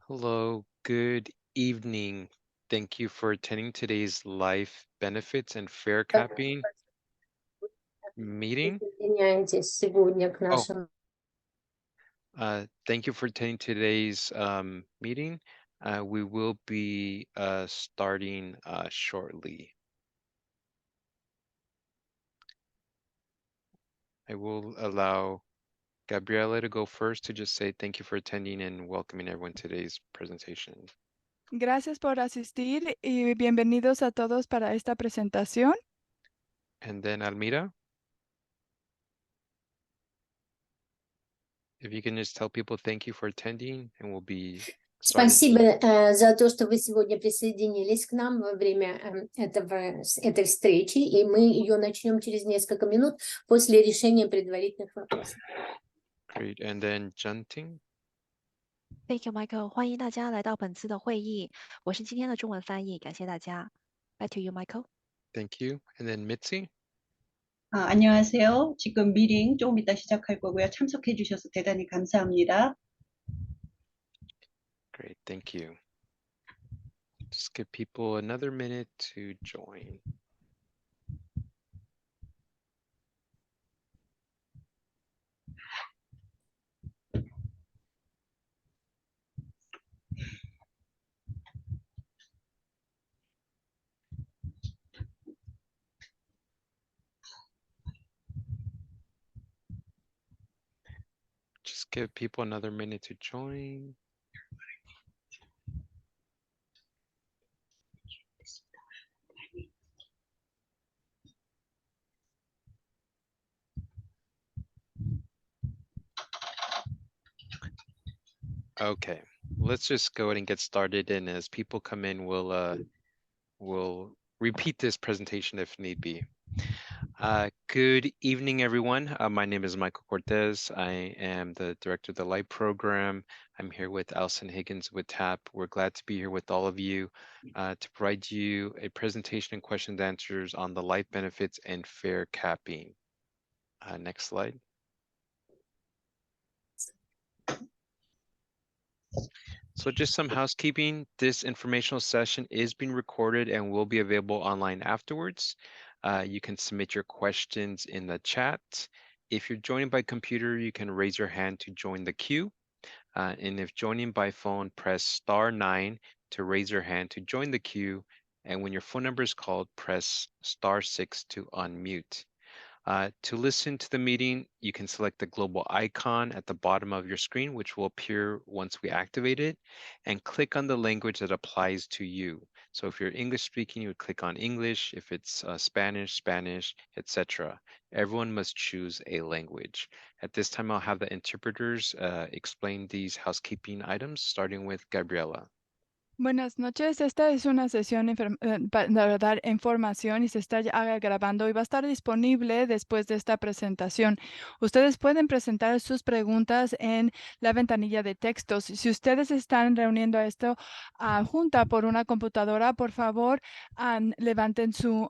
Hello, good evening. Thank you for attending today's Life Benefits and Fair Capping meeting. Присоединяйтесь сегодня к Oh, нашему. thank you for attending today's meeting. We will be starting shortly. I will allow Gabriela to go first to just say thank you for attending and welcoming everyone to today's presentation. Gracias por asistir y bienvenidos a todos para esta presentación. And then Almira, if you can just tell people thank you for attending and we'll be starting. Спасибо за то, что вы сегодня присоединились к нам во время этой встречи, и мы ее начнем через несколько минут после решения предварительных вопросов. Great. And then Junting. Thank you, Michael. 欢迎大家来到本次的会议，我是今天的中文翻译，感谢大家。Back to you, Michael. Thank you. And then Mitzi. 안녕하세요. 지금 미팅 조금 이따 시작할 거고요. 참석해 주셔서 대단히 감사합니다. Great. Thank you. Just give people another minute to join. Just give people another minute to join. Okay, let's just go ahead and get started. And as people come in, we'll repeat this presentation if need be. Good evening, everyone. My name is Michael Cortez. I am the director of the LIFE program. I'm here with Alison Higgins with TAP. We're glad to be here with all of you to provide you a presentation and questions and answers on the life benefits and fair capping. Next slide. So just some housekeeping. This informational session is being recorded and will be available online afterwards. You can submit your questions in the chat. If you're joining by computer, you can raise your hand to join the queue. And if joining by phone, press *9 to raise your hand to join the queue. And when your phone number is called, press *6 to unmute. To listen to the meeting, you can select the global icon at the bottom of your screen, which will appear once we activate it, and click on the language that applies to you. So if you're English speaking, you would click on English. If it's Spanish, Spanish, etc. Everyone must choose a language. At this time, I'll have the interpreters explain these housekeeping items, starting with Gabriela. Buenas noches, esta es una sesión para dar información y se está grabando y va a estar disponible después de esta presentación. Ustedes pueden presentar sus preguntas en la ventanilla de textos. Si ustedes están reuniendo esto junta por una computadora, por favor, levanten su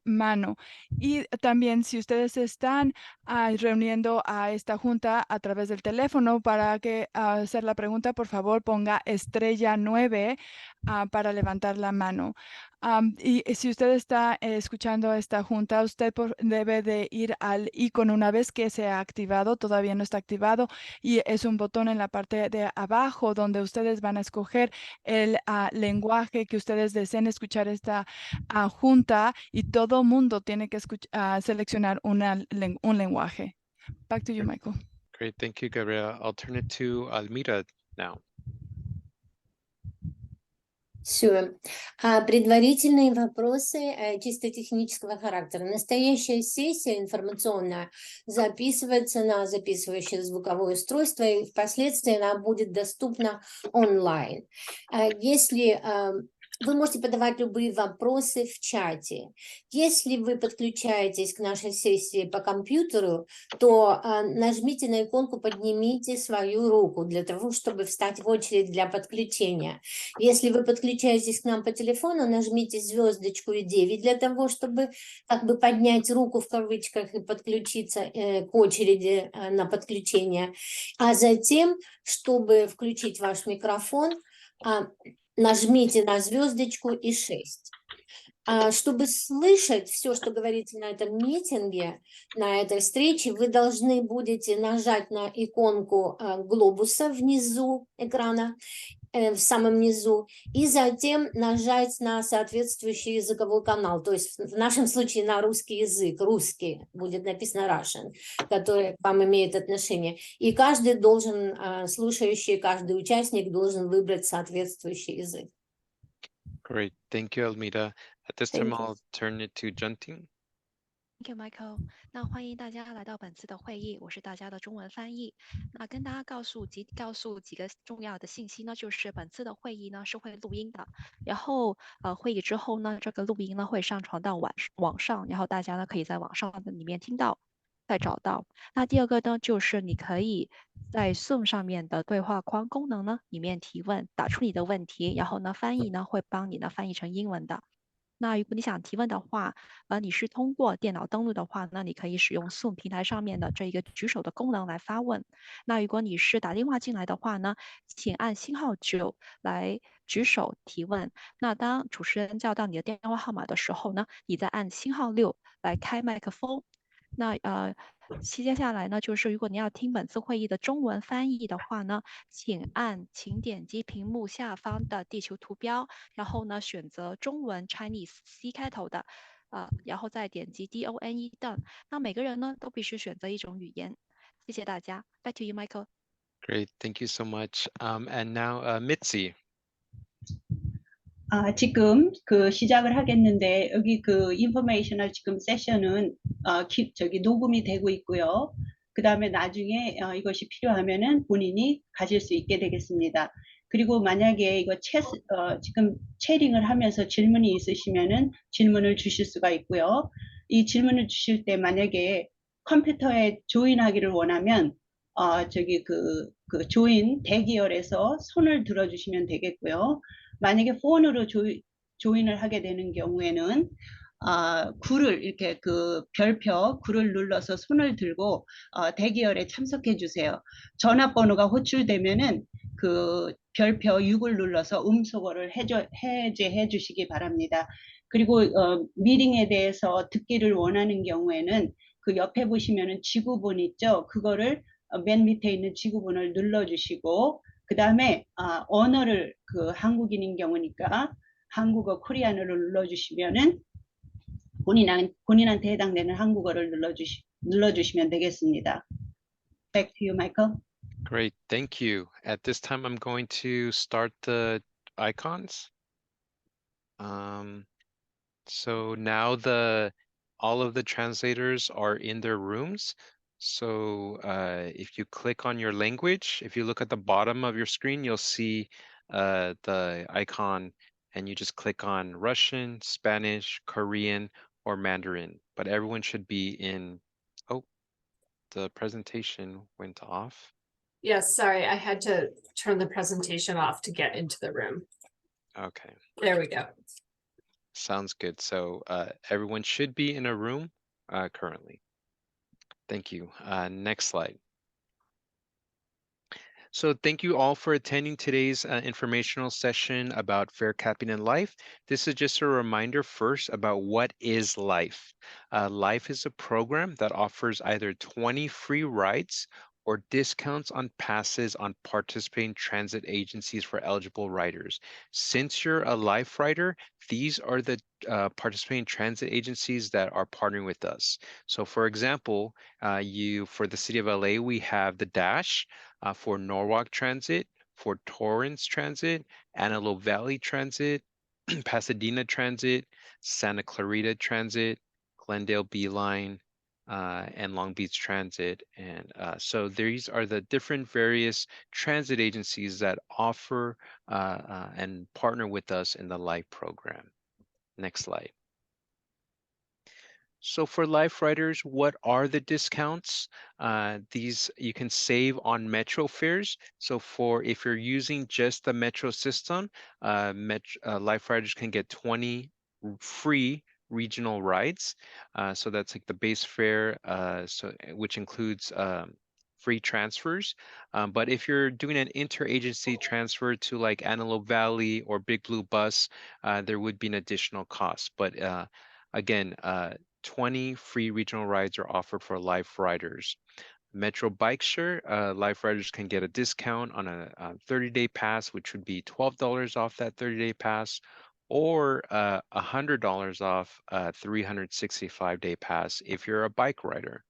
mano. Y también si ustedes están reuniendo a esta junta a través del teléfono para hacer la pregunta, por favor, ponga *9 para levantar la mano. Y si usted está escuchando esta junta, usted debe de ir al icono una vez que se ha activado, todavía no está activado, y es un botón en la parte de abajo donde ustedes van a escoger el lenguaje que ustedes deseen escuchar esta junta, y todo mundo tiene que seleccionar un lenguaje. Back to you, Michael. Great, thank you, Gabriela. I'll turn it to Almira now. Все. Предварительные вопросы чисто технического характера. Настоящая сессия информационная записывается на записывающее звуковое устройство, и впоследствии она будет доступна онлайн. Если вы можете подавать любые вопросы в чате. Если вы подключаетесь к нашей сессии по компьютеру, то нажмите на иконку, поднимите свою руку для того, чтобы встать в очередь для подключения. Если вы подключаетесь к нам по телефону, нажмите звездочку и 9 для того, чтобы как бы поднять руку в кавычках и подключиться к очереди на подключение. А затем, чтобы включить ваш микрофон, нажмите на звездочку и 6. Чтобы слышать все, что говорится на этом митинге, на этой встрече, вы должны будете нажать на иконку глобуса внизу экрана, в самом низу, и затем нажать на соответствующий языковой канал, то есть в нашем случае на русский язык, русский, будет написано Russian, который к вам имеет отношение. И каждый должен, слушающий, каждый участник должен выбрать соответствующий язык. Great. Thank you, Almida. At this time, Thank you. I'll turn it to Junting. Thank you, Michael。那欢迎大家来到本次的会议，我是大家的中文翻译。那跟大家告诉几个重要的信息呢，就是本次的会议呢是会录音的，然后会议之后呢，这个录音呢会上传到网上，然后大家呢可以在网上的里面听到，再找到。那第二个呢，就是你可以在 Zoom 上面的对话框功能呢里面提问，打出你的问题，然后呢翻译呢会帮你呢翻译成英文的。那如果你想提问的话，你是通过电脑登录的话，那你可以使用 Zoom 平台上面的这一个举手的功能来发问。那如果你是打电话进来的话呢，请按星号9来举手提问。那当主持人叫到你的电话号码的时候呢，你再按星号6来开麦克风。那接下来呢，就是如果你要听本次会议的中文翻译的话呢，请点击屏幕下方的地球图标，然后呢选择中文 Chinese C 开头的，然后再点击 DONE done。那每个人呢都必须选择一种语言。谢谢大家。Back to you, Michael. Great. Thank you so much. And now, Mitzi. 지금 그 시작을 하겠는데 여기 그 인포메이셔널 지금 세션은 녹음이 되고 있고요. 그 다음에 나중에 이것이 필요하면은 본인이 가질 수 있게 되겠습니다. 그리고 만약에 이거 지금 채링을 하면서 질문이 있으시면은 질문을 주실 수가 있고요. 이 질문을 주실 때 만약에 컴퓨터에 조인하기를 원하면 그 조인 대기열에서 손을 들어주시면 되겠고요. 만약에 폰으로 조인을 하게 되는 경우에는 굴을 이렇게 그 별표 굴을 눌러서 손을 들고 대기열에 참석해 주세요. 전화번호가 호출되면은 그 별표 6을 눌러서 음소거를 해제해 주시기 바랍니다. 그리고 미팅에 대해서 듣기를 원하는 경우에는 그 옆에 보시면은 지구본 있죠? 그거를 맨 밑에 있는 지구본을 눌러주시고 그 다음에 언어를 그 한국인인 경우니까 한국어 코리안어를 눌러주시면은 본인한테 해당되는 한국어를 눌러주시면 되겠습니다. Back to you, Michael. Great. Thank you. At this time, I'm going to start the icons. So now all of the translators are in their rooms. So if you click on your language, if you look at the bottom of your screen, you'll see the icon, and you just click on Russian, Spanish, Korean, or Mandarin. But everyone should be in. Oh, the presentation went off. Yes, sorry, I had to turn the presentation off to get into the room. Okay. There we go. Sounds good. So everyone should be in a room currently. Thank you. Next slide. So thank you all for attending today's informational session about fair capping in life. This is just a reminder first about what is LIFE. LIFE is a program that offers either 20 free rides or discounts on passes on participating transit agencies for eligible riders. Since you're a LIFE rider, these are the participating transit agencies that are partnering with us. So for example, for the city of LA, we have the Dash, for Norwalk Transit, for Torrance Transit, Antelope Valley Transit, Pasadena Transit, Santa Clarita Transit, Glendale Beeline, and Long Beach Transit. And so these are the different various transit agencies that offer and partner with us in the LIFE program. Next slide. So for LIFE riders, what are the discounts? These you can save on Metro fares. So if you're using just the Metro system, LIFE riders can get 20 free regional rides. So that's like the base fare, which includes free transfers. But if you're doing an interagency transfer to like Antelope Valley or Big Blue Bus, there would be an additional cost. But again, 20 free regional rides are offered for Life Riders. Metro Bike Share, Life Riders can get a discount on a 30-day pass, which would be $12 off that 30-day pass, or $100 off a 365-day pass if you're a bike rider.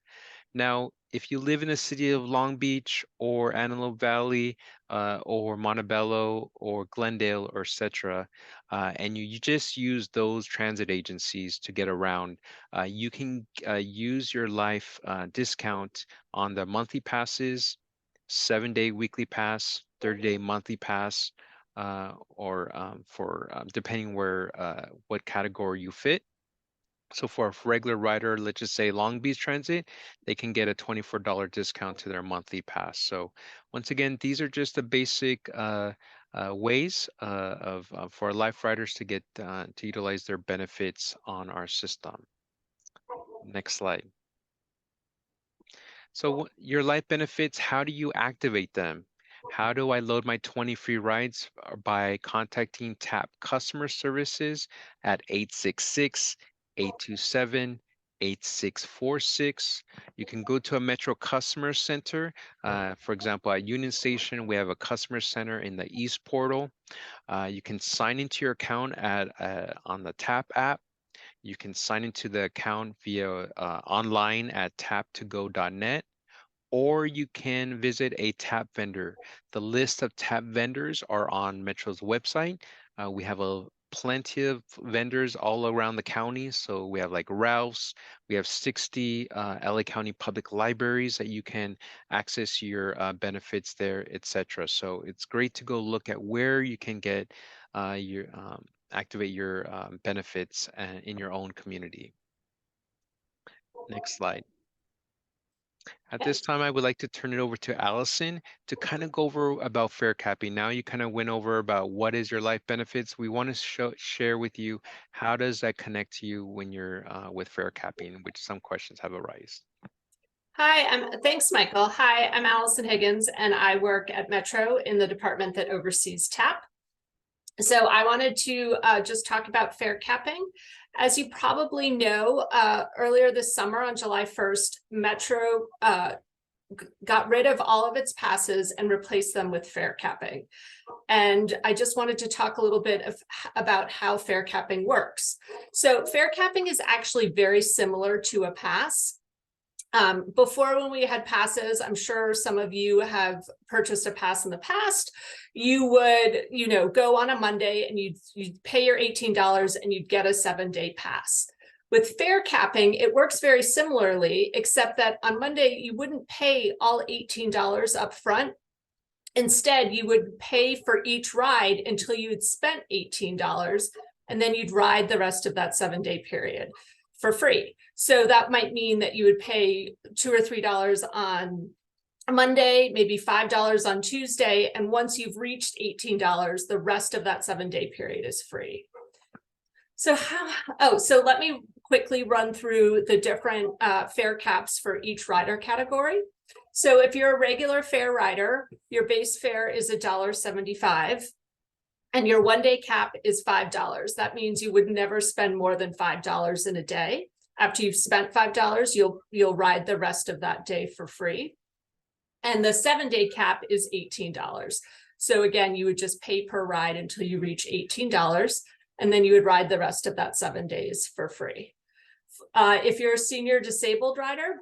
Now, if you live in the city of Long Beach or Antelope Valley or Montebello or Glendale or etc., and you just use those transit agencies to get around, you can use your Life discount on the monthly passes, 7-day weekly pass, 30-day monthly pass, or depending what category you fit. So for a regular rider, let's just say Long Beach Transit, they can get a $24 discount to their monthly pass. So once again, these are just the basic ways for Life Riders to get to utilize their benefits on our system. Next slide. So your Life benefits, how do you activate them? How do I load my 20 free rides? By contacting TAP customer services at 866-827-8646. You can go to a Metro Customer Center. For example, at Union Station, we have a customer center in the East Portal. You can sign into your account on the TAP app. You can sign into the account via online at tap2go.net, or you can visit a TAP vendor. The list of TAP vendors are on Metro's website. We have plenty of vendors all around the county. So we have like Ralph's, we have 60 LA County public libraries that you can access your benefits there, etc. So it's great to go look at where you can get activate your benefits in your own community. Next slide. At this time, I would like to turn it over to Allison to kind of go over about fare capping. Now you kind of went over about what is your Life benefits. We want to share with you how does that connect to you when you're with fare capping, which some questions have arisen. Hi, thanks, Michael. Hi, I'm Allison Higgins, and I work at Metro in the department that oversees TAP. So I wanted to just talk about fare capping. As you probably know, earlier this summer on July 1st, Metro got rid of all of its passes and replaced them with fare capping. And I just wanted to talk a little bit about how fare capping works. So fare capping is actually very similar to a pass. Before, when we had passes, I'm sure some of you have purchased a pass in the past. You would, go on a Monday and you'd pay your $18 and you'd get a 7-day pass. With fare capping, it works very similarly, except that on Monday, you wouldn't pay all $18 up front. Instead, you would pay for each ride until you had spent $18, and then you'd ride the rest of that 7-day period for free. So that might mean that you would pay $2 or $3 on Monday, maybe $5 on Tuesday. And once you've reached $18, the rest of that 7-day period is free. So so let me quickly run through the different fare caps for each rider category. So if you're a regular fare rider, your base fare is $1.75. And your 1-day cap is $5. That means you would never spend more than $5 in a day. After you've spent $5, you'll ride the rest of that day for free. And the 7-day cap is $18. So again, you would just pay per ride until you reach $18, and then you would ride the rest of that 7 days for free. If you're a senior disabled rider,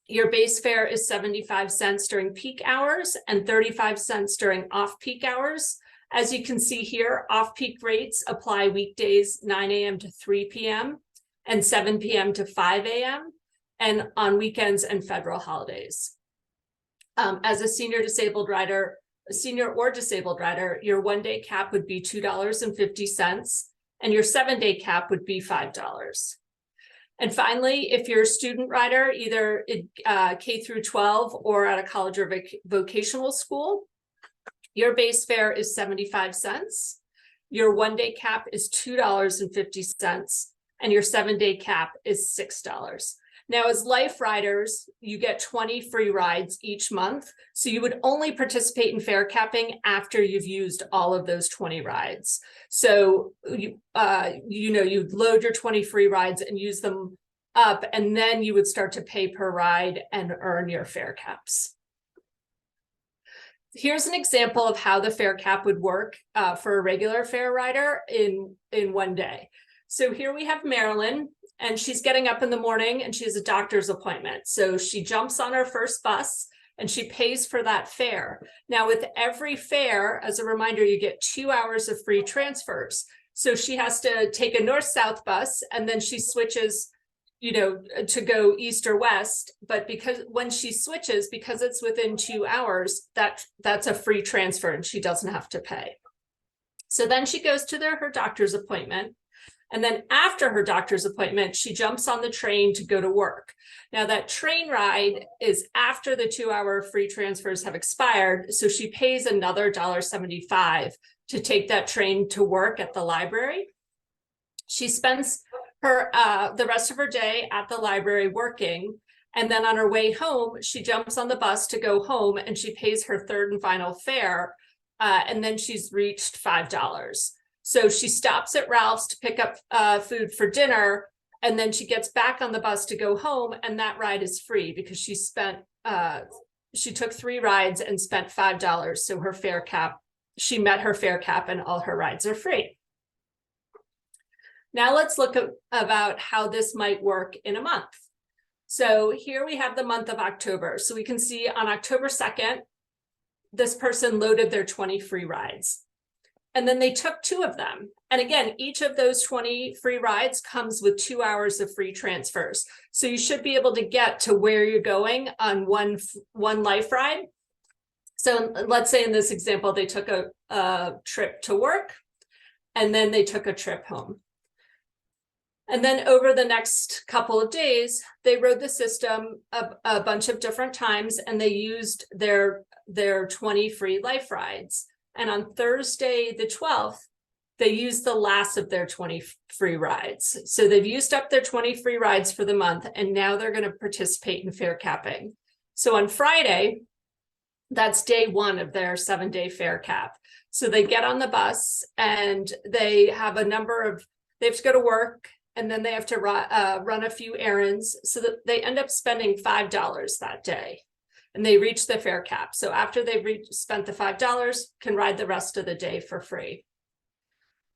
your base fare is 75 cents during peak hours and 35 cents during off-peak hours. As you can see here, off-peak rates apply weekdays 9 a.m. to 3 p.m. and 7 p.m. to 5 a.m. and on weekends and federal holidays. As a senior or disabled rider, your 1-day cap would be $2.50 and your 7-day cap would be $5. And finally, if you're a student rider, either K through 12 or at a college or vocational school, your base fare is 75 cents. Your 1-day cap is $2.50 and your 7-day cap is $6. Now, as Life riders, you get 20 free rides each month. So you would only participate in fare capping after you've used all of those 20 rides. So you'd load your 20 free rides and use them up, and then you would start to pay per ride and earn your fare caps. Here's an example of how the fare cap would work for a regular fare rider in one day. So here we have Marilyn, and she's getting up in the morning and she has a doctor's appointment. So she jumps on her first bus and she pays for that fare. Now, with every fare, as a reminder, you get 2 hours of free transfers. So she has to take a north-south bus, and then she switches, to go east or west. But because when she switches, because it's within 2 hours, that's a free transfer and she doesn't have to pay. So then she goes to her doctor's appointment. And then after her doctor's appointment, she jumps on the train to go to work. Now, that train ride is after the 2 hour free transfers have expired. So she pays another $1.75 to take that train to work at the library. She spends the rest of her day at the library working. And then on her way home, she jumps on the bus to go home and she pays her third and final fare. And then she's reached $5. So she stops at Ralph's to pick up food for dinner, and then she gets back on the bus to go home, and that ride is free because she took 3 rides and spent $5. So her fare cap, she met her fare cap, and all her rides are free. Now let's look about how this might work in a month. So here we have the month of October. So we can see on October 2nd, this person loaded their 20 free rides. And then they took 2 of them. And again, each of those 20 free rides comes with 2 hours of free transfers. So you should be able to get to where you're going on one Life ride. So let's say in this example, they took a trip to work, and then they took a trip home. And then over the next couple of days, they rode the system a bunch of different times, and they used their 20 free Life rides. And on Thursday, the 12th, they used the last of their 20 free rides. So they've used up their 20 free rides for the month, and now they're going to participate in fare capping. So on Friday, that's day 1 of their 7-day fare cap. So they get on the bus and they have they have to go to work, and then they have to run a few errands, so that they end up spending $5 that day. And they reach the fare cap. So after they've spent the $5, can ride the rest of the day for free.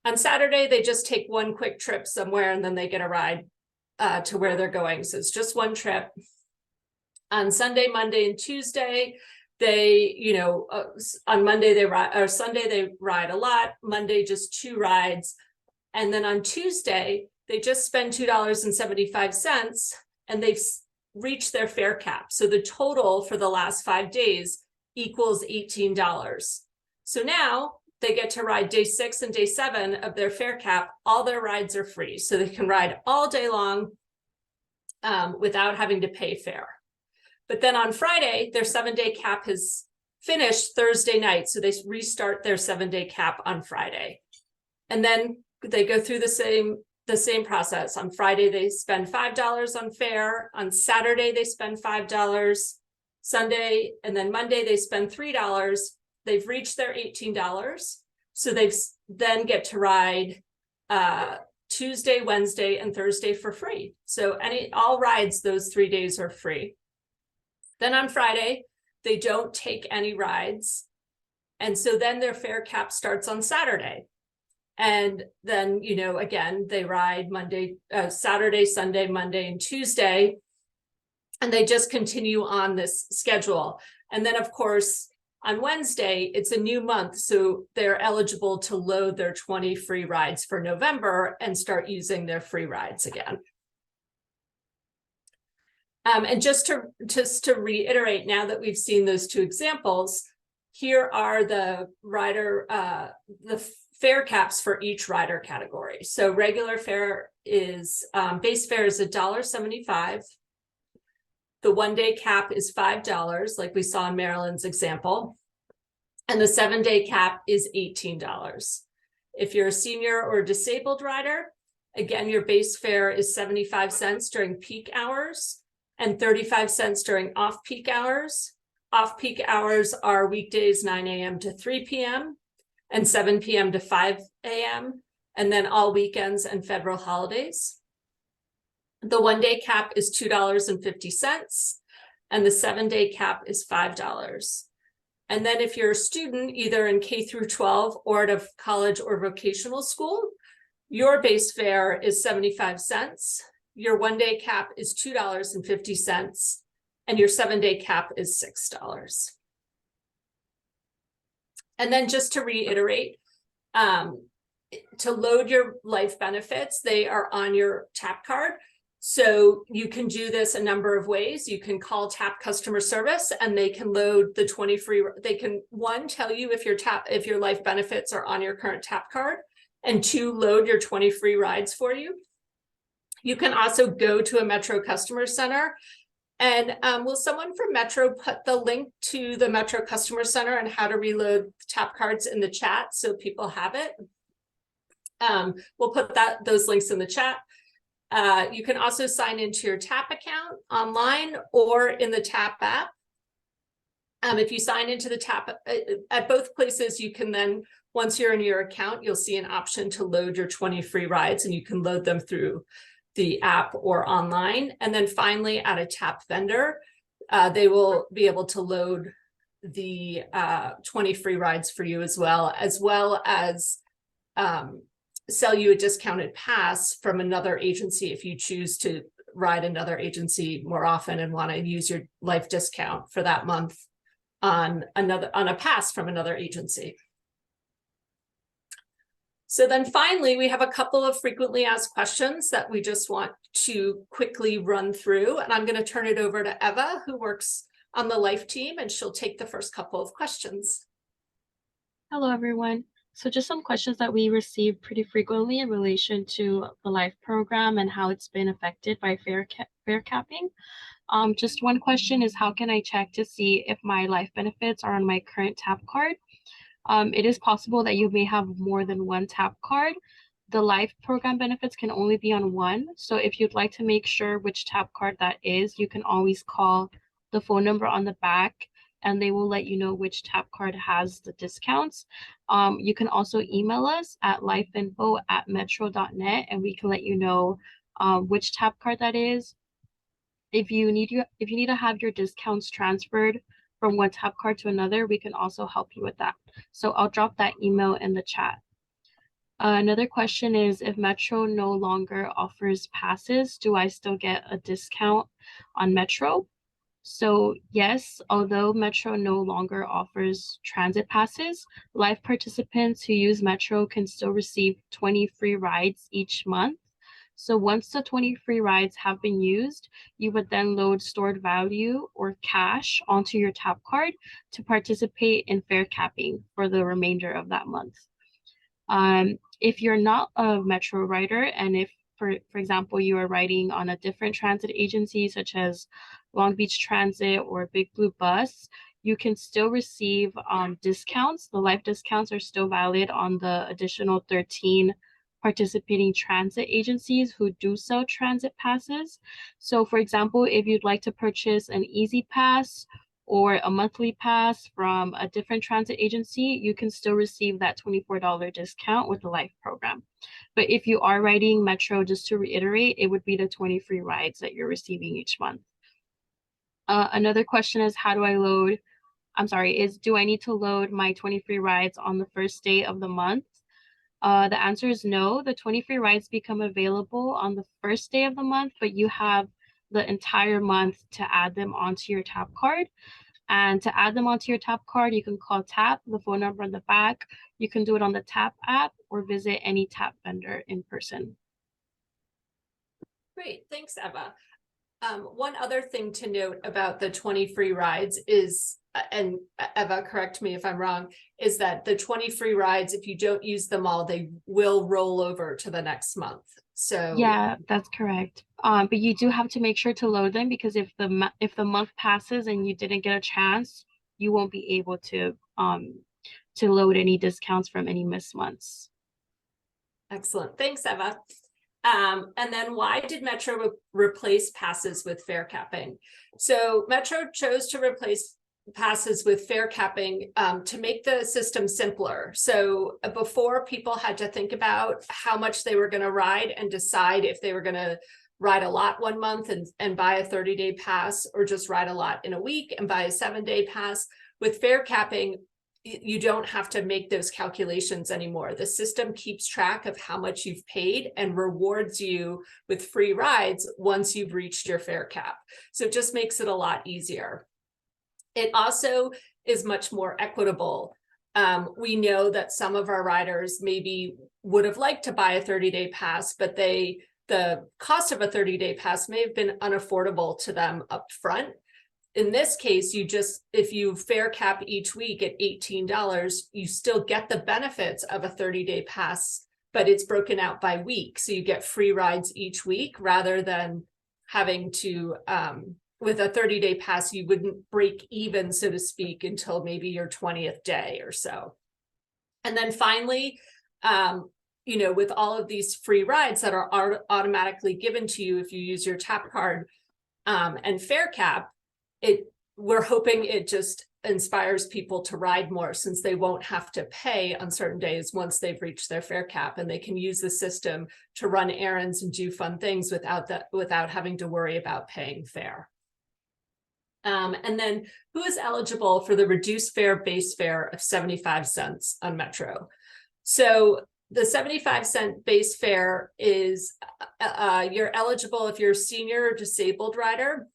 On Saturday, they just take one quick trip somewhere, and then they get a ride to where they're going. So it's just one trip. On Sunday, Monday, and Tuesday, on Monday they ride, or Sunday they ride a lot. Monday, just 2 rides. And then on Tuesday, they just spend $2.75, and they've reach their fare cap. So the total for the last 5 days equals $18. So now they get to ride day 6 and day 7 of their fare cap. All their rides are free. So they can ride all day long without having to pay fare. But then on Friday, their 7-day cap has finished Thursday night. So they restart their 7-day cap on Friday. And then they go through the same process. On Friday, they spend $5 on fare. On Saturday, they spend $5. Sunday, and then Monday, they spend $3. They've reached their $18. So they then get to ride Tuesday, Wednesday, and Thursday for free. So all rides those 3 days are free. Then on Friday, they don't take any rides. And so then their fare cap starts on Saturday. And then, again, they ride Saturday, Sunday, Monday, and Tuesday, and they just continue on this schedule. And then, of course, on Wednesday, it's a new month, so they're eligible to load their 20 free rides for November and start using their free rides again. And just to reiterate, now that we've seen those 2 examples, here are the fare caps for each rider category. So regular fare is, base fare is $1.75. The 1-day cap is $5, like we saw in Marilyn's example. And the 7-day cap is $18. If you're a senior or disabled rider, again, your base fare is 75 cents during peak hours. and 35 cents during off-peak hours. Off-peak hours are weekdays 9 a.m. to 3 p.m. and 7 p.m. to 5 a.m. and then all weekends and federal holidays. The 1-day cap is $2.50 and the 7-day cap is $5. And then if you're a student, either in K through 12 or at a college or vocational school, your base fare is 75 cents. Your 1-day cap is $2.50 and your 7-day cap is $6. And then just to reiterate, to load your life benefits, they are on your TAP card. So you can do this a number of ways. You can call TAP customer service and they can load the 20 free, they can, one, tell you if your life benefits are on your current TAP card, and two, load your 20 free rides for you. You can also go to a Metro customer center. And will someone from Metro put the link to the Metro customer center and how to reload TAP cards in the chat so people have it? We'll put those links in the chat. You can also sign into your TAP account online or in the TAP app. If you sign into the TAP at both places, you can then, once you're in your account, you'll see an option to load your 20 free rides, and you can load them through the app or online. And then finally, at a TAP vendor, they will be able to load the 20 free rides for you as well as sell you a discounted pass from another agency if you choose to ride another agency more often and want to use your life discount for that month on a pass from another agency. So then finally, we have a couple of frequently asked questions that we just want to quickly run through. And I'm going to turn it over to Eva, who works on the life team, and she'll take the first couple of questions. Hello, everyone. So just some questions that we receive pretty frequently in relation to the life program and how it's been affected by fare capping. Just one question is, how can I check to see if my life benefits are on my current TAP card? It is possible that you may have more than one TAP card. The life program benefits can only be on one. So if you'd like to make sure which TAP card that is, you can always call the phone number on the back and they will let you know which TAP card has the discounts. You can also email us at lifeinfo@metro.net and we can let you know which TAP card that is. If you need to have your discounts transferred from one TAP card to another, we can also help you with that. So I'll drop that email in the chat. Another question is, if Metro no longer offers passes, do I still get a discount on Metro? So yes, although Metro no longer offers transit passes, life participants who use Metro can still receive 20 free rides each month. So once the 20 free rides have been used, you would then load stored value or cash onto your TAP card to participate in fare capping for the remainder of that month. If you're not a Metro rider, and if, for example, you are riding on a different transit agency, such as Long Beach Transit or Big Blue Bus, you can still receive discounts. The life discounts are still valid on the additional 13 participating transit agencies who do sell transit passes. So for example, if you'd like to purchase an Easy Pass or a monthly pass from a different transit agency, you can still receive that $24 discount with the life program. But if you are riding Metro, just to reiterate, it would be the 20 free rides that you're receiving each month. Another question is, do I need to load my 20 free rides on the first day of the month? The answer is no. The 20 free rides become available on the first day of the month, but you have the entire month to add them onto your TAP card. And to add them onto your TAP card, you can call TAP, the phone number on the back. You can do it on the TAP app or visit any TAP vendor in person. Great, thanks, Eva. One other thing to note about the 20 free rides is, and Eva, correct me if I'm wrong, is that the 20 free rides, if you don't use them all, they will roll over to the next month. So yeah, that's correct. But you do have to make sure to load them, because if the month passes and you didn't get a chance, you won't be able to load any discounts from any missed months. Excellent, thanks, Eva. And then why did Metro replace passes with fare capping? So Metro chose to replace passes with fare capping to make the system simpler. So before, people had to think about how much they were going to ride and decide if they were going to ride a lot one month and buy a 30-day pass, or just ride a lot in a week and buy a 7-day pass. With fare capping, you don't have to make those calculations anymore. The system keeps track of how much you've paid and rewards you with free rides once you've reached your fare cap. So it just makes it a lot easier. It also is much more equitable. We know that some of our riders maybe would have liked to buy a 30-day pass, but the cost of a 30-day pass may have been unaffordable to them up front. In this case, if you fare cap each week at $18, you still get the benefits of a 30-day pass, but it's broken out by week. So you get free rides each week, rather than having to, with a 30-day pass, you wouldn't break even, so to speak, until maybe your 20th day or so. And then finally, with all of these free rides that are automatically given to you if you use your tap card and fare cap, we're hoping it just inspires people to ride more, since they won't have to pay on certain days once they've reached their fare cap, and they can use the system to run errands and do fun things without having to worry about paying fare. And then, who is eligible for the reduced fare base fare of 75 cents on Metro? So the 75-cent base fare is you're eligible if you're a senior or disabled rider,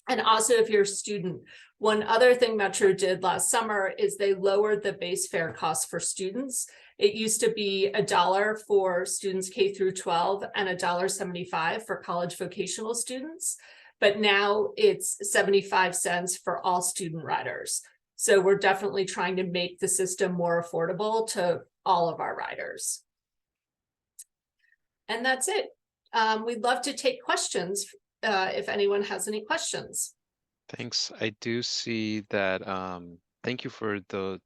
and also if you're a student. One other thing Metro did last summer is they lowered the base fare cost for students. It used to be $1 for students K through 12 and $1.75 for college vocational students, but now it's 75 cents for all student riders. So we're definitely trying to make the system more affordable to all of our riders. And that's it. We'd love to take questions if anyone has any questions. Thanks. I do see that. Thank you for the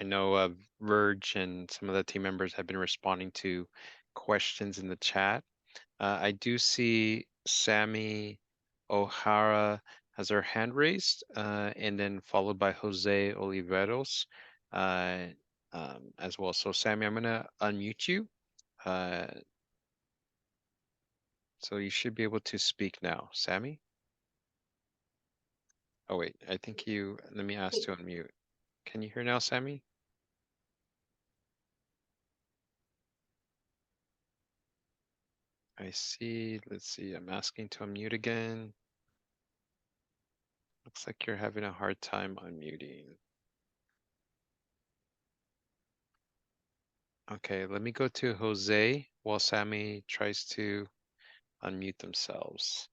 I know Verge and some of the team members have been responding to questions in the chat. I do see Sammy O'Hara has her hand raised, and then followed by Jose Oliveros as well. So Sammy, I'm gonna unmute you. So you should be able to speak now, Sammy. Oh wait, I think let me ask to unmute. Can you hear now, Sammy? I see, let's see, I'm asking to unmute again. Looks like you're having a hard time unmuting. Okay, let me go to Jose while Sammy tries to unmute themselves.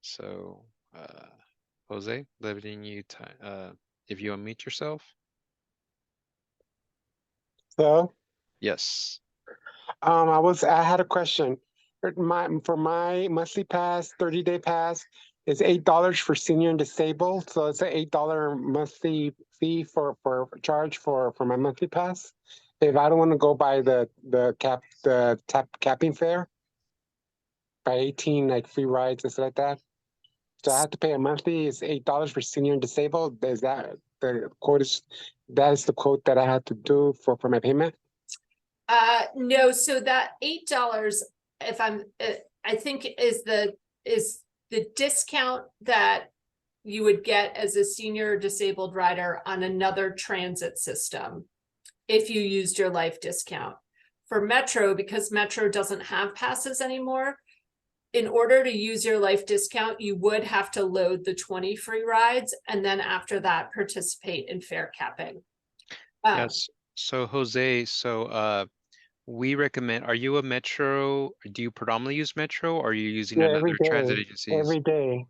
So, Jose, letting you time, if you unmute yourself. So, Yes. I had a question. For my monthly pass, 30-day pass is $8 for senior and disabled. So it's an $8 monthly fee for charge for my monthly pass. If I don't want to go by the tap capping fare by 18, like free rides and stuff like that. So I have to pay a monthly. It's $8 for senior and disabled. Is that the quote? That is the quote that I had to do for my payment? No, so that $8, I think is the discount that you would get as a senior or disabled rider on another transit system if you used your life discount. For Metro, because Metro doesn't have passes anymore, in order to use your life discount, you would have to load the 20 free rides, and then after that participate in fare capping. Yes. So Jose, we recommend, are you a Metro? Do you predominantly use Metro, or are you using another transit agencies? Every day.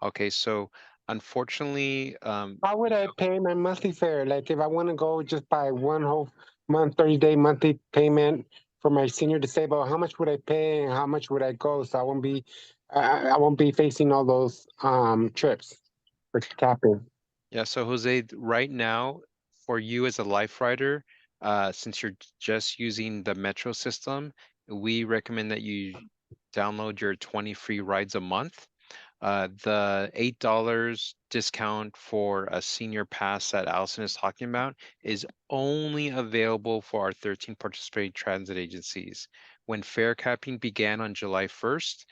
Okay, so unfortunately, how would I pay my monthly fare? Like if I want to go just by one whole month, 30-day monthly payment for my senior disabled, how much would I pay and how much would I go? So I won't be facing all those trips for capping. Yeah, so Jose, right now, for you as a Life Rider, since you're just using the Metro system, we recommend that you download your 20 free rides a month. The $8 discount for a senior pass that Allison is talking about is only available for our 13 participating transit agencies. When fare capping began on July 1st,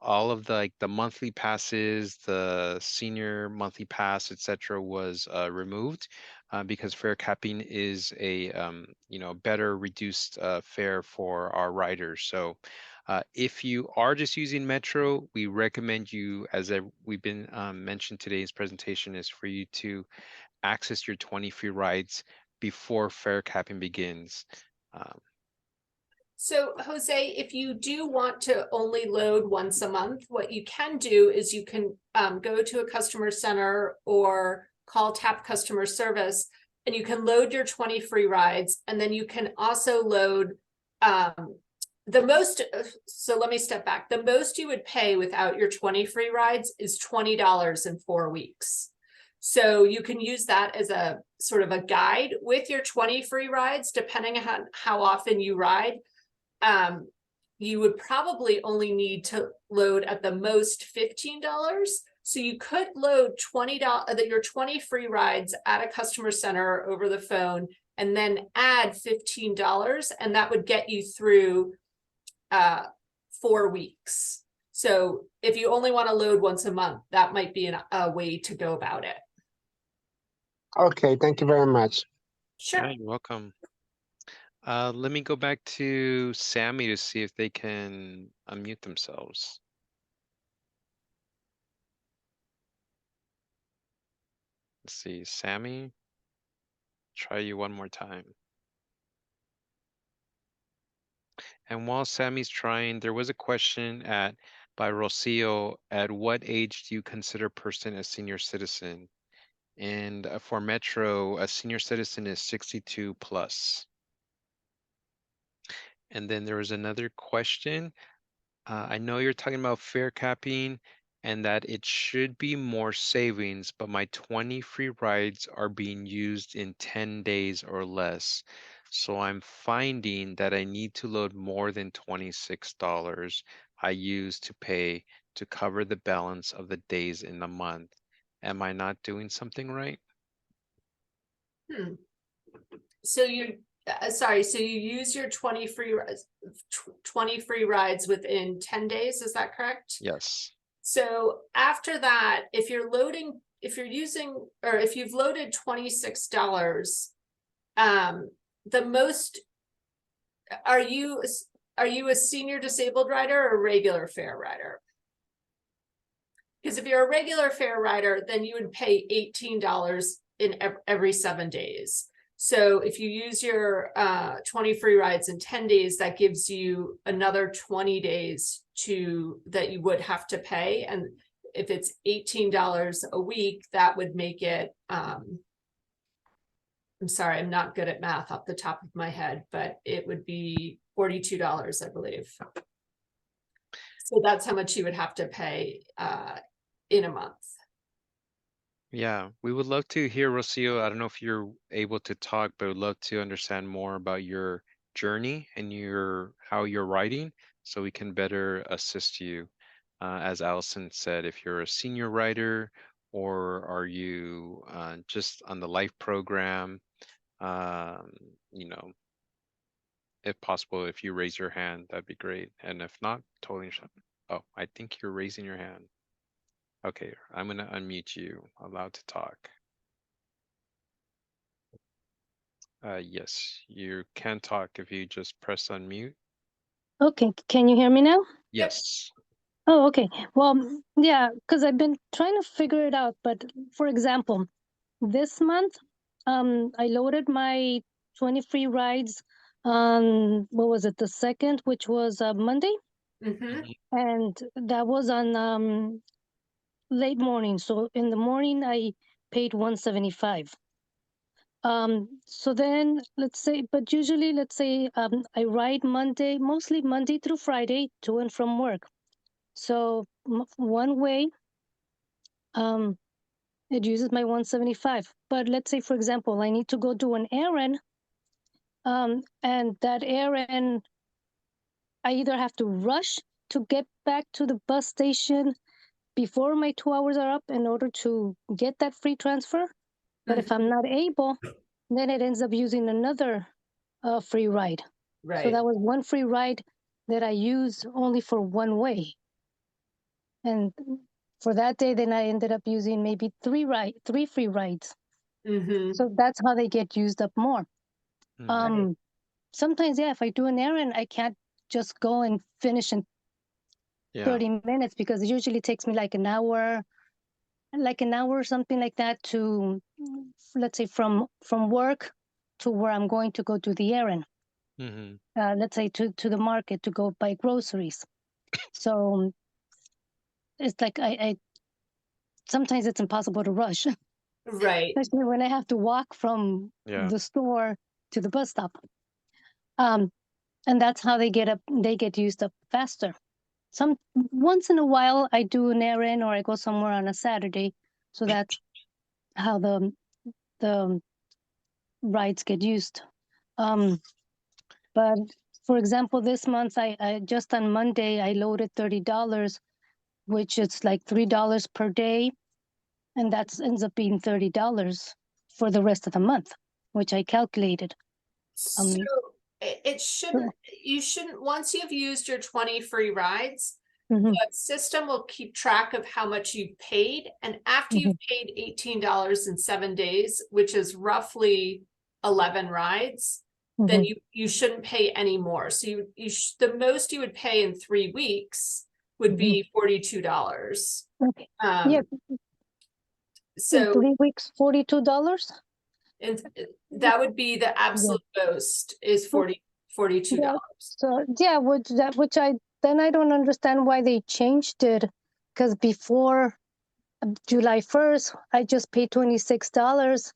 all of the monthly passes, the senior monthly pass, etc., was removed because fare capping is a better reduced fare for our riders. So if you are just using Metro, we recommend you, as we've been mentioned today's presentation, is for you to access your 20 free rides before fare capping begins. So Jose, if you do want to only load once a month, what you can do is you can go to a customer center or call TAP customer service, and you can load your 20 free rides, and then you can also load so let me step back. The most you would pay without your 20 free rides is $20 in 4 weeks. So you can use that as a sort of a guide with your 20 free rides, depending on how often you ride. You would probably only need to load at the most $15. So you could load your 20 free rides at a customer center over the phone, and then add $15, and that would get you through 4 weeks. So if you only want to load once a month, that might be a way to go about it. Okay, thank you very much. Sure. Yeah, you're welcome. Let me go back to Sammy to see if they can unmute themselves. Let's see, Sammy, try you one more time. And while Sammy's trying, there was a question by Rocio, at what age do you consider a person a senior citizen? And for Metro, a senior citizen is 62 plus. And then there was another question. I know you're talking about fare capping and that it should be more savings, but my 20 free rides are being used in 10 days or less. So I'm finding that I need to load more than $26 I use to pay to cover the balance of the days in the month. Am I not doing something right? So you so you use your 20 free rides within 10 days, is that correct? Yes. So after that, if you've loaded $26, the most, are you a senior disabled rider or a regular fare rider? Because if you're a regular fare rider, then you would pay $18 in every 7 days. So if you use your 20 free rides in 10 days, that gives you another 20 days that you would have to pay. And if it's $18 a week, that would make it, I'm sorry, I'm not good at math off the top of my head, but it would be $42, I believe. So that's how much you would have to pay in a month. Yeah, we would love to hear, Rocio. I don't know if you're able to talk, but would love to understand more about your journey and how you're writing, so we can better assist you. As Allison said, if you're a senior writer, or are you just on the life program, if possible, if you raise your hand, that'd be great. And if not, totally. Oh, I think you're raising your hand. Okay, I'm gonna unmute you, allowed to talk. Yes, you can talk if you just press unmute. Okay, can you hear me now? Yes. Oh, okay. Well, yeah, because I've been trying to figure it out. But for example, this month, I loaded my 20 free rides on, what was it, the 2nd, which was Monday? And that was on late morning. So in the morning, I paid $175. So then let's say, but usually let's say I ride mostly Monday through Friday to and from work. So one way, it uses my 175. But let's say, for example, I need to go do an errand, and that errand I either have to rush to get back to the bus station before my 2 hours are up in order to get that free transfer. But if I'm not able, then it ends up using another free ride. So Right. that was one free ride that I used only for one way. And for that day, then I ended up using maybe three free rides. Mm-hmm. So that's how they get used up more. Mhm. Sometimes, yeah, if I do an errand, I can't just go and finish in Yeah. 30 minutes because it usually takes me like an hour or something like that to, let's say, from work to where I'm going to go do the errand. Mhm. Let's say to the market to go buy groceries. So it's like I sometimes it's impossible to rush, Right. especially when I have to walk from Yeah. the store to the bus stop. And that's how they get used up faster. Once in a while I do an errand or I go somewhere on a Saturday, so that's how the rides get used. But for example, this month I just on Monday I loaded $30, which is like $3 per day, and that ends up being $30 for the rest of the month, which I calculated. So it shouldn't, you shouldn't, once you've used your 20 free rides, Mhm. the system will keep track of how much you've paid. And after you've paid $18 in 7 days, which is roughly 11 rides, then you shouldn't pay any more. So the most you would pay in 3 weeks would be $42. Okay. Yeah. So 3 weeks, $42. and that would be the absolute most is $42. Yeah. So yeah, which I don't understand why they changed it, because before July 1st, I just paid $26,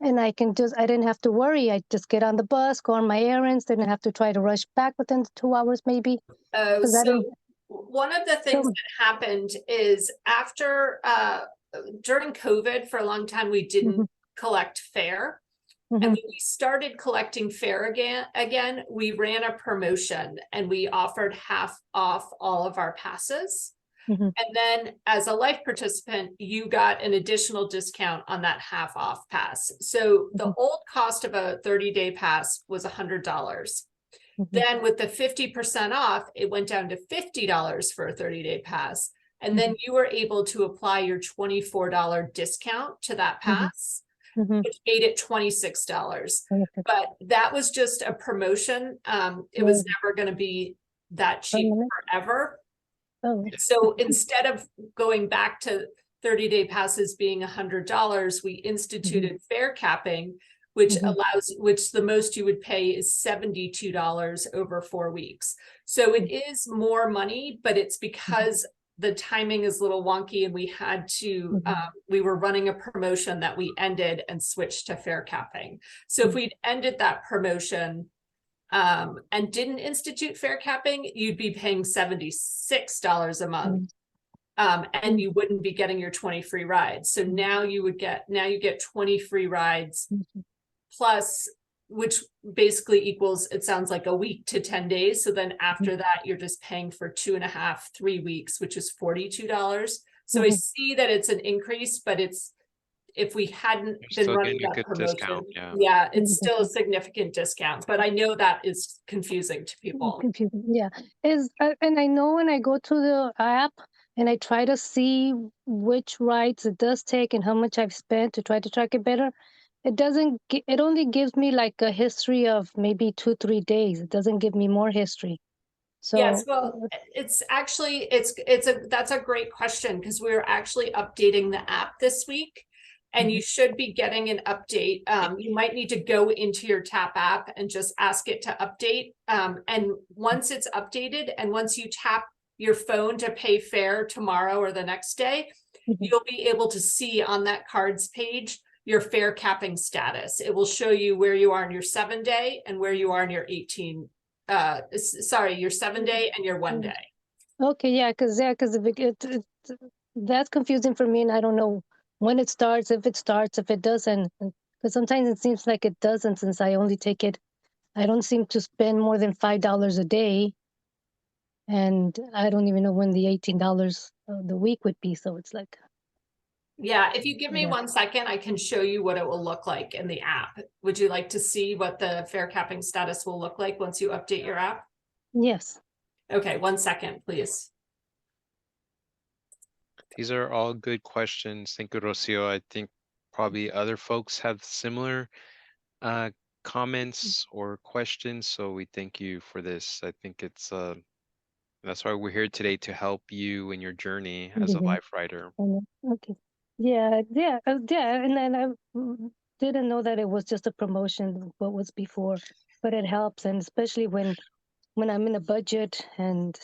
and I didn't have to worry. I just get on the bus, go on my errands, didn't have to try to rush back within 2 hours maybe. Oh, 'Cause I so didn't- one of the things that happened is after during COVID for a long time we didn't collect fare. And when we started collecting fare again, we ran a promotion and we offered half off all of our passes. And then as a life participant, you got an additional discount on that half off pass. So the old cost of a 30-day pass was $100. Then with the 50% off, it went down to $50 for a 30-day pass. And then you were able to apply your $24 discount to that pass, which made it $26. But that was just a promotion. It was never going to be that cheap forever. Oh. So instead of going back to 30-day passes being $100, we instituted fare capping, which which the most you would pay is $72 over 4 weeks. So it is more money, but it's because the timing is a little wonky and we had to, we were running a promotion that we ended and switched to fare capping. So if we'd ended that promotion and didn't institute fare capping, you'd be paying $76 a month. And you wouldn't be getting your 20 free rides. So now you get 20 free rides plus, which basically equals, it sounds like a week to 10 days. So then after that, you're just paying for 2.5, 3 weeks, which is $42. So I see that it's an increase, but if we hadn't You're been still running getting a that good promotion, discount, yeah. yeah, it's still a significant discount, but I know that is confusing to people. Confusing, yeah. And I know when I go to the app and I try to see which rides it does take and how much I've spent to try to track it better, it only gives me like a history of maybe 2-3 days. It doesn't give me more history. So Yes, well, it's actually, that's a great question because we're actually updating the app this week. And you should be getting an update. You might need to go into your TAP app and just ask it to update. And once it's updated and once you tap your phone to pay fare tomorrow or the next day, you'll be able to see on that cards page your fare capping status. It will show you where you are in your 7-day and where you are in your your 7-day and your 1 day. Okay, yeah, because that's confusing for me, and I don't know when it starts, if it doesn't. Because sometimes it seems like it doesn't, since I only take it. I don't seem to spend more than $5 a day, and I don't even know when the $18 the week would be. So it's like, Yeah, if you give me Yeah. 1 second, I can show you what it will look like in the app. Would you like to see what the fare capping status will look like once you update your app? yes. Okay, 1 second, please. These are all good questions. Thank you, Rocio. I think probably other folks have similar comments or questions, so we thank you for this. I think it's that's why we're here today, to help you in your journey as a Mhm. life writer. Okay. Yeah, and then I didn't know that it was just a promotion, what was before, but it helps, and especially when I'm in a budget and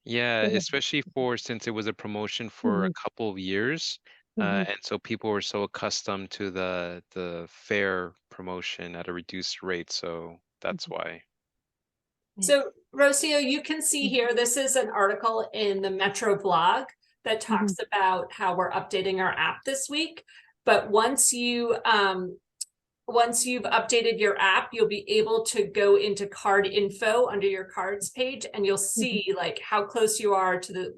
Yeah, Yeah. especially since it was a promotion for a Mhm. couple of years, Mhm. and so people were so accustomed to the fare promotion at a reduced rate, so that's why. So Rocio, you can see here, this is an article in the Metro blog that talks about how we're updating our app this week. But once you've updated your app, you'll be able to go into card info under your cards page, and you'll see like how close you are to the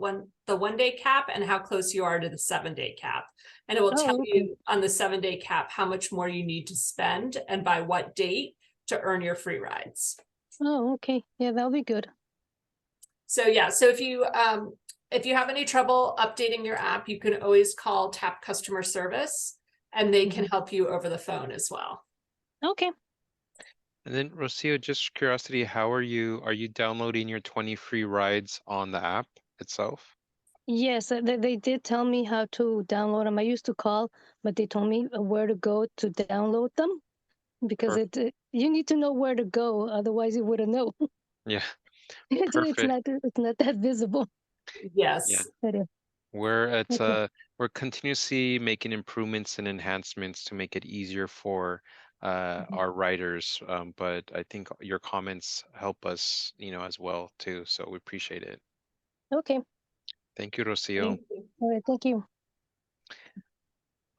1 day cap and how close you are to the 7 day cap. And it will Oh, tell okay. you on the 7 day cap how much more you need to spend and by what date to earn your free rides. Oh, okay. Yeah, that'll be good. So yeah, so if you have any trouble updating your app, you can always call Tap customer service and they can help you over the phone as well. Okay. And then Rocio, just curiosity, how are you downloading your 20 free rides on the app itself? Yes, they did tell me how to download them. I used to call, but they told me where to go to download them because you need to know where to go, otherwise you wouldn't know. Yeah, It's perfect. not that visible. Yes. Yeah. But, okay. We're continuously making improvements and enhancements to make it easier for our writers, but I think your comments help us, as well too. So we appreciate it. Okay. Thank you, Rocio. Thank you. All right. Thank you.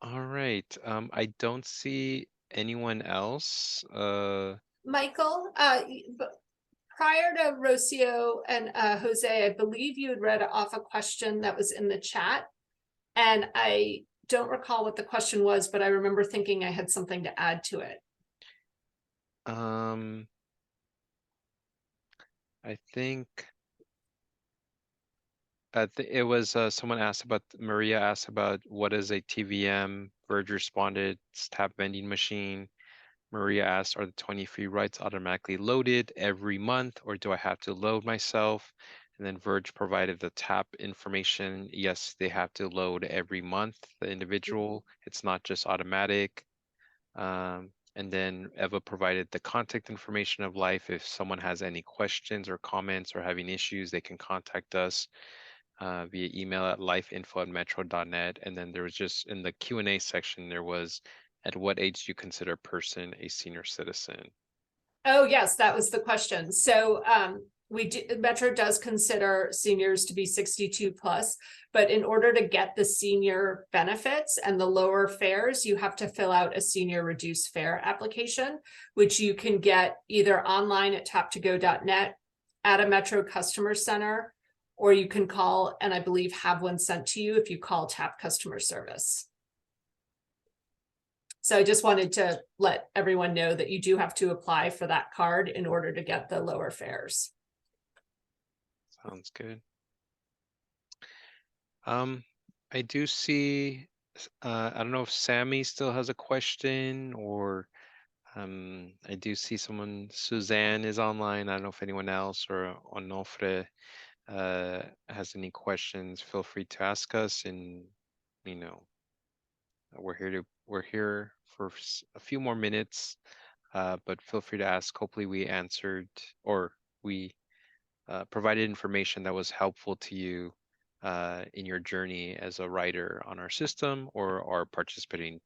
All right. I don't see anyone else. Michael, prior to Rocio and Jose, I believe you had read off a question that was in the chat. And I don't recall what the question was, but I remember thinking I had something to add to it. I think it was Maria asked about what is a TVM. Verge responded, it's tap vending machine. Maria asked, are the 20 free rides automatically loaded every month, or do I have to load myself? And then Verge provided the tap information. Yes, they have to load every month, the individual. It's not just automatic. And then Eva provided the contact information of Life. If someone has any questions or comments or having issues, they can contact us via email at lifeinfo@metro.net. And then there was just in the Q&A section, there was, at what age do you consider a person a senior citizen? Oh, yes, that was the question. So Metro does consider seniors to be 62 plus, but in order to get the senior benefits and the lower fares, you have to fill out a senior reduced fare application, which you can get either online at tap2go.net, at a Metro customer center, or you can call, and I believe have one sent to you if you call Tap customer service. So I just wanted to let everyone know that you do have to apply for that card in order to get the lower fares. Sounds good. I do see, I don't know if Sammy still has a question, or I do see Suzanne is online. I don't know if anyone else or Onofre has any questions. Feel free to ask us, and we're here for a few more minutes, but feel free to ask. Hopefully we answered, or we provided information that was helpful to you in your journey as a writer on our system or our participating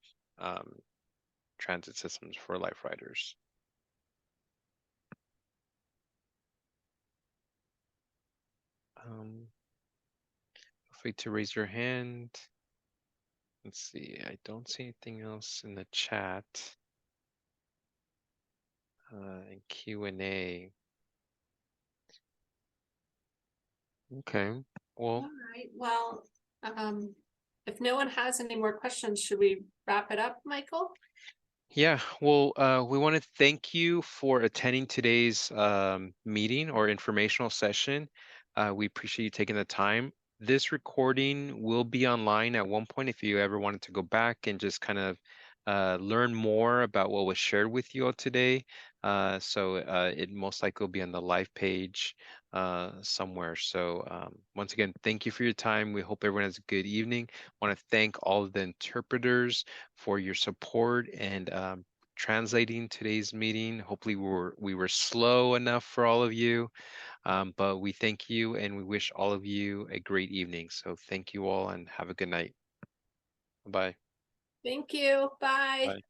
transit systems for life writers. Feel free to raise your hand. Let's see, I don't see anything else in the chat. In Q&A. Okay, well, All right, well, if no one has any more questions, should we wrap it up, Michael? yeah, well, we want to thank you for attending today's meeting or informational session. We appreciate you taking the time. This recording will be online at one point if you ever wanted to go back and just kind of learn more about what was shared with you all today. So it most likely will be on the live page somewhere. So once again, thank you for your time. We hope everyone has a good evening. Want to thank all of the interpreters for your support and translating today's meeting. Hopefully we were slow enough for all of you, but we thank you and we wish all of you a great evening. So thank you all and have a good night. Bye. Thank you, bye. Bye.